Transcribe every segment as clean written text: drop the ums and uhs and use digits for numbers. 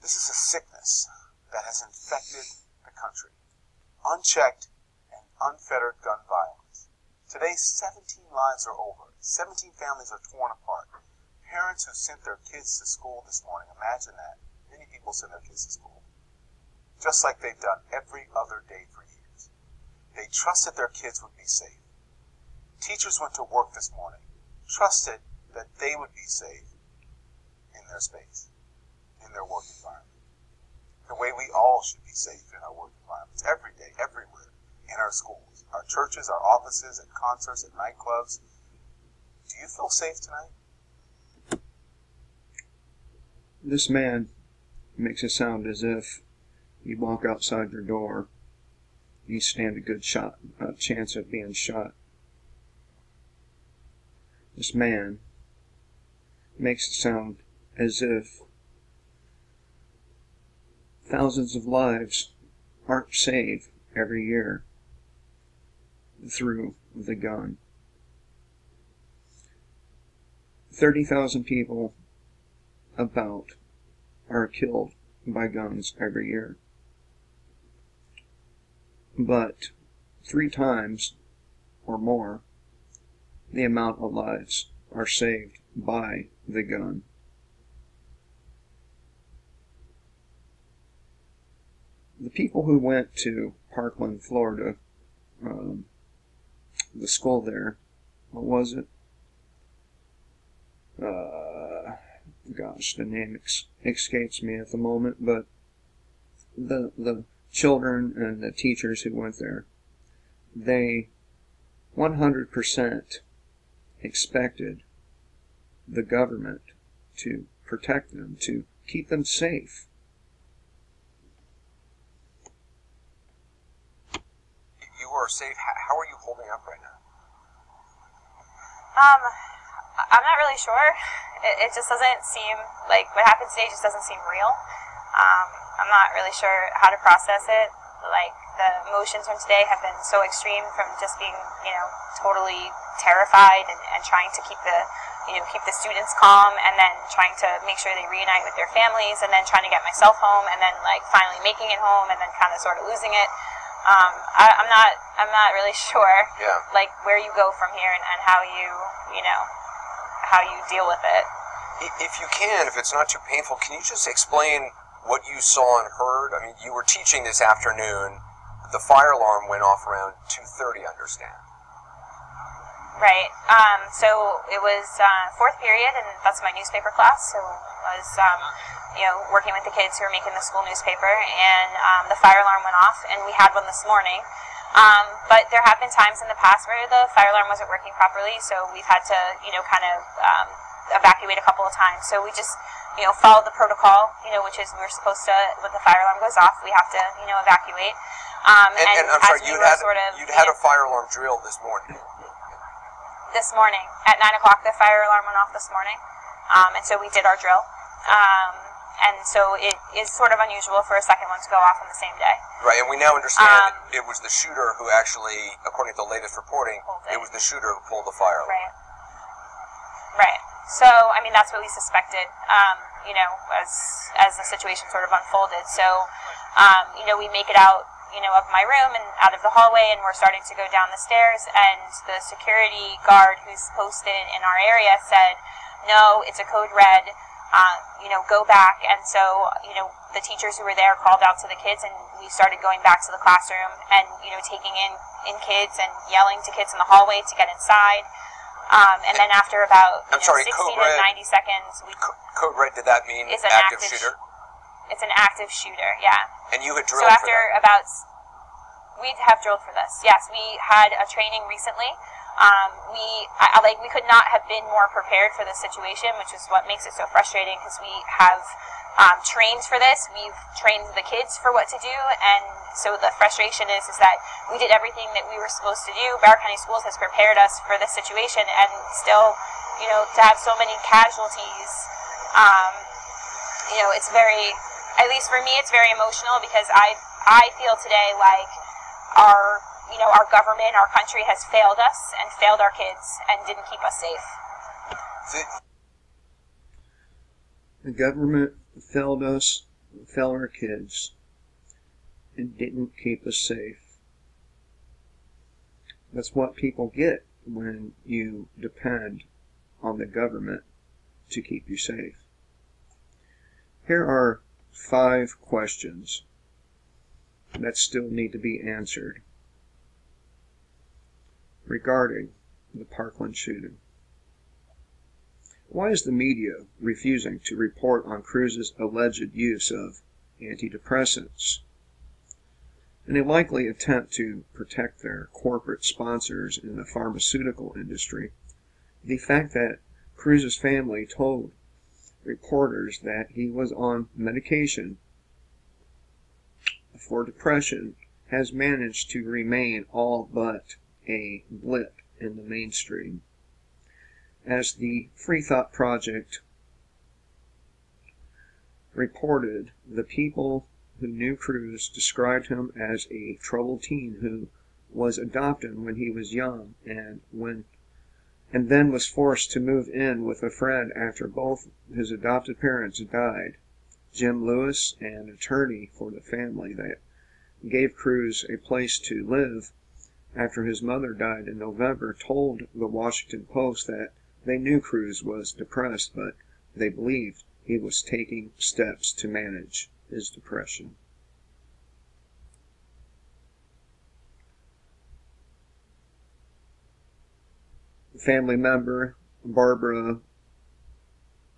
This is a sickness that has infected the country. Unchecked and unfettered gun violence. Today, 17 lives are over. 17 families are torn apart. Parents who sent their kids to school this morning, imagine that. Many people send their kids to school. Just like they've done every other day for years. They trusted their kids would be safe. Teachers went to work this morning, trusted that they would be safe in their space, in their work environment. The way we all should be safe in our work environments, every day, everywhere, in our schools, our churches, our offices, at concerts, at nightclubs. Do you feel safe tonight? This man makes it sound as if you walk outside your door, you stand a good chance of being shot. This man makes it sound as if thousands of lives aren't saved every year through the gun. 30,000 people about are killed by guns every year. But 3 times or more the amount of lives are saved by the gun. The people who went to Parkland, Florida, the school there, what was it? Gosh, the name escapes me at the moment, but the children and the teachers who went there, they 100% expected the government to protect them, to keep them safe. You are safe. How are you holding up right now? I'm not really sure. It just doesn't seem like what happened today just doesn't seem real. I'm not really sure how to process it. Like, the emotions from today have been so extreme, from just being, totally terrified and trying to keep the students calm, and then trying to make sure they reunite with their families, and then trying to get myself home, and then finally making it home, and then kind of sort of losing it. I'm not really sure, where you go from here and how you deal with it. If you can, if it's not too painful, can you just explain what you saw and heard? I mean, you were teaching this afternoon. The fire alarm went off around 2:30, I understand. Right. So it was 4th period, and that's my newspaper class. So I was, working with the kids who were making the school newspaper, and the fire alarm went off, and we had one this morning. But there have been times in the past where the fire alarm wasn't working properly, so we've had to, evacuate a couple of times. So we just, follow the protocol, which is we're supposed to, when the fire alarm goes off, we have to, evacuate. And I'm sorry, you'd had a fire alarm drill this morning. This morning, at 9 o'clock, the fire alarm went off this morning, and so we did our drill. And so it is sort of unusual for a second one to go off on the same day. Right, and we now understand it was the shooter who actually, according to the latest reporting, it was the shooter who pulled the fire alarm. Right. So, I mean, that's what we suspected, as the situation sort of unfolded. So, we make it out, of my room and out of the hallway, and we're starting to go down the stairs, and the security guard who's posted in our area said, no, it's a code red, go back. And so, the teachers who were there called out to the kids, and we started going back to the classroom and, taking in kids and yelling to kids in the hallway to get inside. And then after about 60 to 90 seconds, Code red, did that mean active shooter? It's an active shooter, yeah. And you had drilled for that? We have drilled for this. Yes, we had a training recently. We could not have been more prepared for this situation, which is what makes it so frustrating, because we have trained for this. We've trained the kids for what to do, and so the frustration is that we did everything that we were supposed to do. Broward County Schools has prepared us for this situation, and still, to have so many casualties, it's very, at least for me, it's very emotional, because I feel today like our government, our country has failed us and failed our kids and didn't keep us safe. The government failed us, fell our kids and didn't keep us safe. That's what people get when you depend on the government to keep you safe. Here are 5 questions that still need to be answered regarding the Parkland shooting. Why is the media refusing to report on Cruz's alleged use of antidepressants? In a likely attempt to protect their corporate sponsors in the pharmaceutical industry, the fact that Cruz's family told reporters that he was on medication for depression has managed to remain all but a blip in the mainstream. As the Free Thought Project reported, the people who knew Cruz described him as a troubled teen who was adopted when he was young and then was forced to move in with a friend after both his adopted parents died. Jim Lewis, an attorney for the family that gave Cruz a place to live after his mother died in November, told the Washington Post that they knew Cruz was depressed, but they believed he was taking steps to manage his depression. Family member Barbara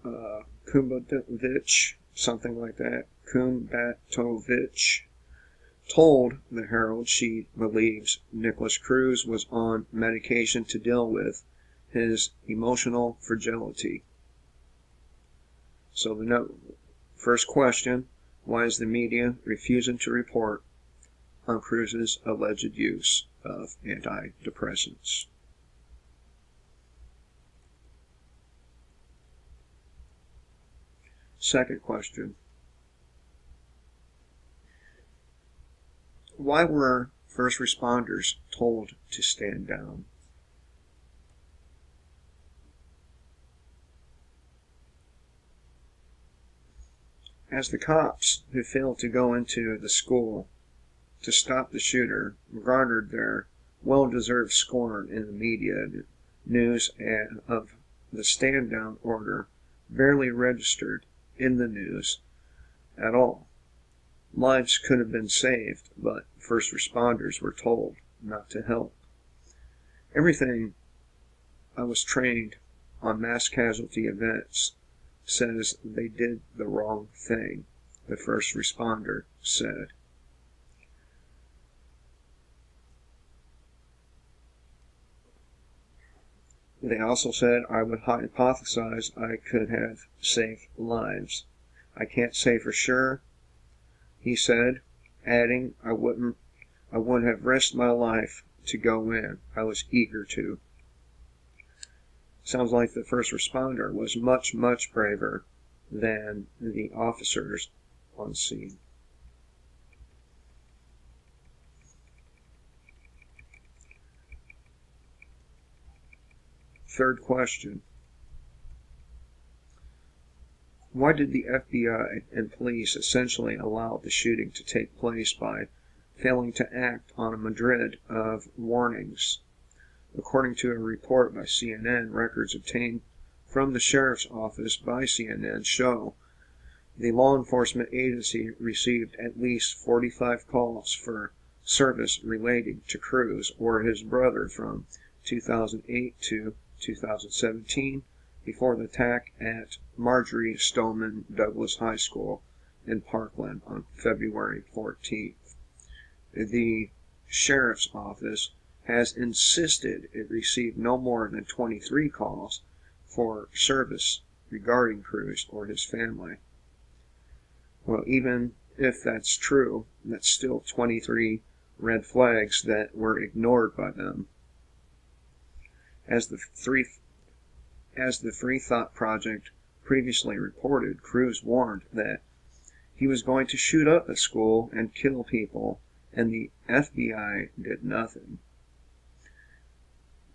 Kumbatovich, something like that, Kumbatovich, told the Herald she believes Nikolas Cruz was on medication to deal with his emotional fragility. So the first question, why is the media refusing to report on Cruz's alleged use of antidepressants? Second question, why were first responders told to stand down? As the cops who failed to go into the school to stop the shooter garnered their well-deserved scorn in the media, news of the stand-down order barely registered in the news at all. Lives could have been saved, but first responders were told not to help. Everything I was trained on mass casualty events says they did the wrong thing, the first responder said. They also said I would hypothesize I could have saved lives. I can't say for sure, he said, adding, I would have risked my life to go in. I was eager to. Sounds like the first responder was much, much braver than the officers on scene. Third question. Why did the FBI and police essentially allow the shooting to take place by failing to act on a Madrid of warnings? According to a report by CNN, records obtained from the sheriff's office by CNN show the law enforcement agency received at least 45 calls for service relating to Cruz or his brother from 2008 to 2017, before the attack at Marjory Stoneman Douglas High School in Parkland on February 14th. The sheriff's office has insisted it received no more than 23 calls for service regarding Cruz or his family. Well, even if that's true, that's still 23 red flags that were ignored by them. As the Free Thought Project previously reported, Cruz warned that he was going to shoot up a school and kill people, and the FBI did nothing.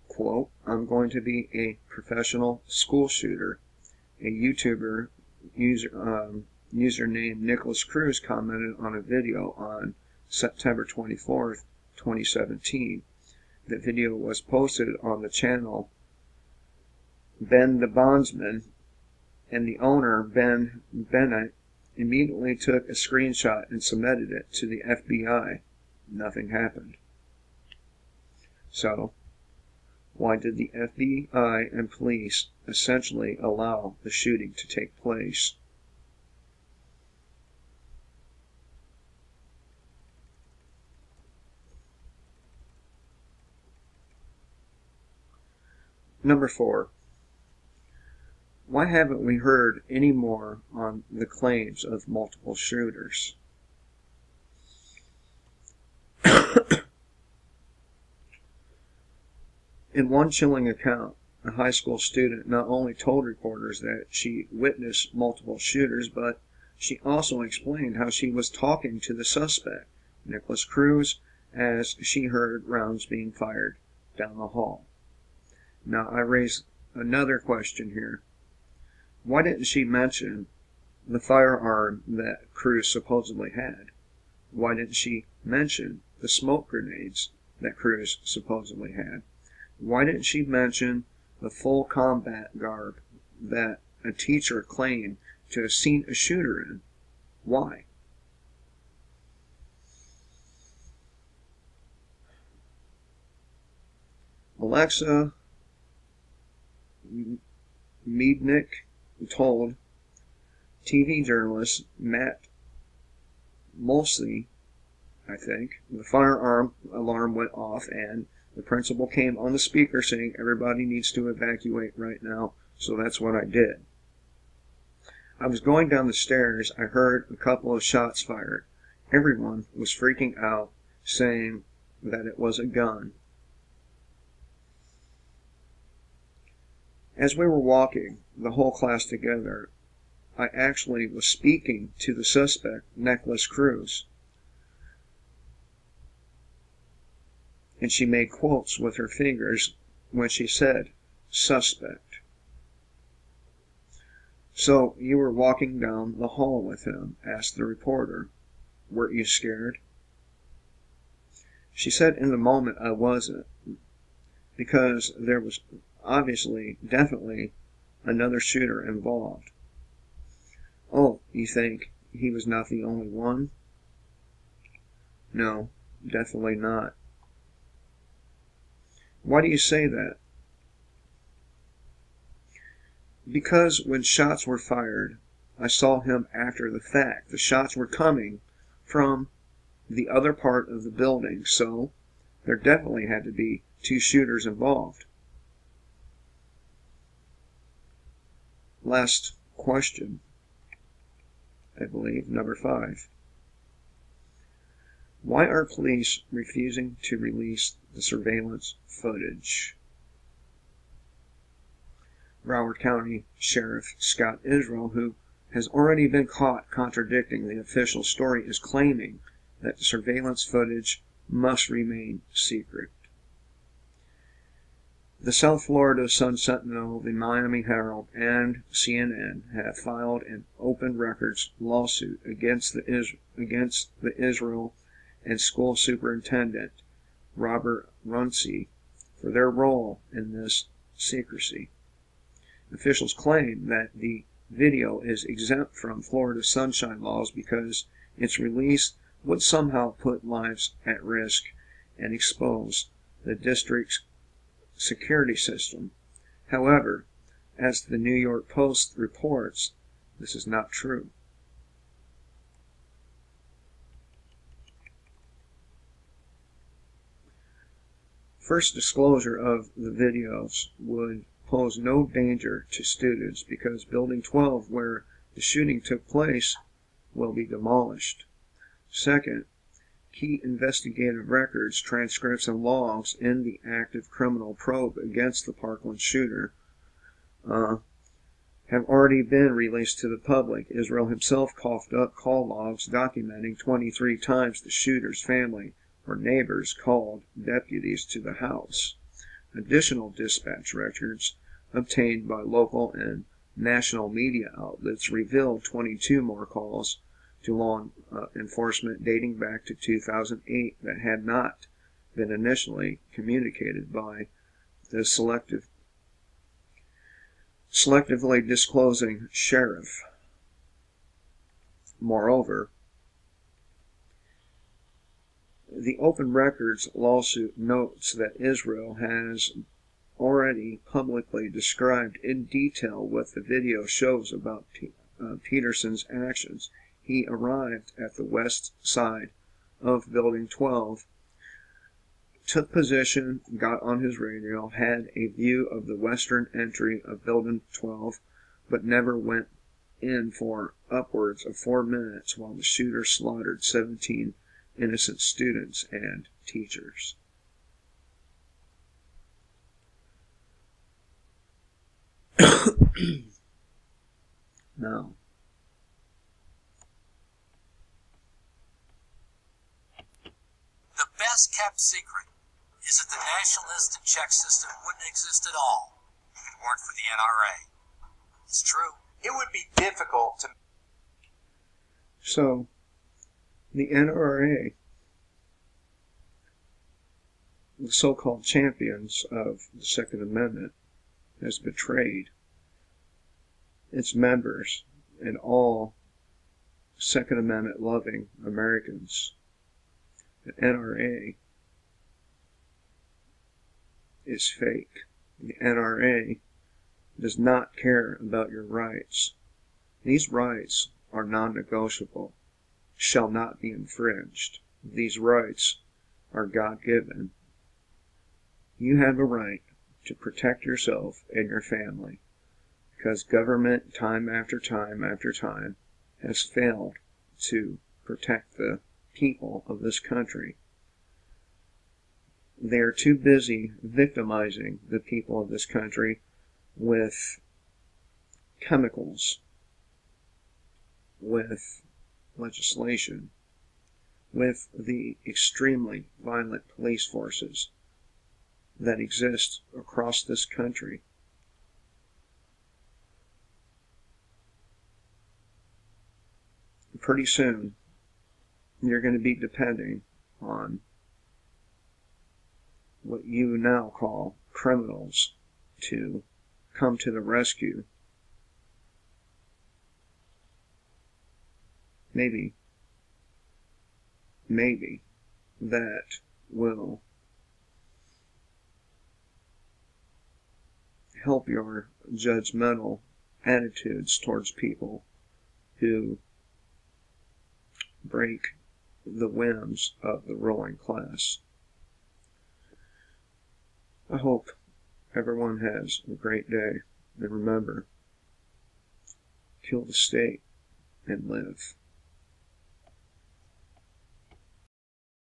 Quote, I'm going to be a professional school shooter, a YouTuber username Nicholas Cruz commented on a video on September 24th, 2017. The video was posted on the channel Ben the Bondsman, and the owner, Ben Bennett, immediately took a screenshot and submitted it to the FBI. Nothing happened. So, why did the FBI and police essentially allow the shooting to take place? Number 4. Why haven't we heard any more on the claims of multiple shooters? In one chilling account, a high school student not only told reporters that she witnessed multiple shooters, but she also explained how she was talking to the suspect, Nicholas Cruz, as she heard rounds being fired down the hall. Now, I raise another question here. Why didn't she mention the firearm that Cruz supposedly had? Why didn't she mention the smoke grenades that Cruz supposedly had? Why didn't she mention the full combat garb that a teacher claimed to have seen a shooter in? Why? Alexa Meadnick told TV journalist Matt Molsey, I think, the firearm alarm went off and the principal came on the speaker saying everybody needs to evacuate right now, so that's what I did. I was going down the stairs, I heard a couple of shots fired. Everyone was freaking out, saying that it was a gun. As we were walking, the whole class together, I actually was speaking to the suspect, Nicholas Cruz. And she made quotes with her fingers when she said, suspect. So you were walking down the hall with him, asked the reporter. Weren't you scared? She said in the moment I wasn't, because there was obviously, definitely, another shooter involved. Oh, you think he was not the only one? No, definitely not. Why do you say that? Because when shots were fired, I saw him after the fact. The shots were coming from the other part of the building, so there definitely had to be two shooters involved. Last question, I believe, number 5. Why are police refusing to release the surveillance footage? Broward County Sheriff Scott Israel, who has already been caught contradicting the official story, is claiming that the surveillance footage must remain secret. The South Florida Sun-Sentinel, the Miami Herald, and CNN have filed an open records lawsuit against the Israel and school superintendent Robert Runcie for their role in this secrecy. Officials claim that the video is exempt from Florida sunshine laws because its release would somehow put lives at risk and expose the district's security system. However, as the New York Post reports, this is not true. First disclosure of the videos would pose no danger to students because Building 12, where the shooting took place, will be demolished. Second, key investigative records, transcripts, and logs in the active criminal probe against the Parkland shooter have already been released to the public. Israel himself coughed up call logs documenting 23 times the shooter's family or neighbors called deputies to the house. Additional dispatch records obtained by local and national media outlets revealed 22 more calls to law enforcement dating back to 2008 that had not been initially communicated by the selectively disclosing sheriff. Moreover, the Open Records lawsuit notes that Israel has already publicly described in detail what the video shows about Peterson's actions. He arrived at the west side of Building 12, took position, got on his radio, had a view of the western entry of Building 12, but never went in for upwards of 4 minutes while the shooter slaughtered 17 innocent students and teachers. Now, the best kept secret is that the nationalist and check system wouldn't exist at all if it weren't for the NRA. It's true. It would be difficult to... So, the NRA, the so-called champions of the Second Amendment, has betrayed its members and all Second Amendment loving Americans. The NRA is fake. The NRA does not care about your rights. These rights are non-negotiable, shall not be infringed. These rights are God-given. You have a right to protect yourself and your family, because government, time after time after time, has failed to protect the people of this country. They are too busy victimizing the people of this country with chemicals, with legislation, with the extremely violent police forces that exist across this country. Pretty soon, you're going to be depending on what you now call criminals to come to the rescue. Maybe that will help your judgmental attitudes towards people who break the whims of the ruling class. I hope everyone has a great day, and remember, kill the state and live.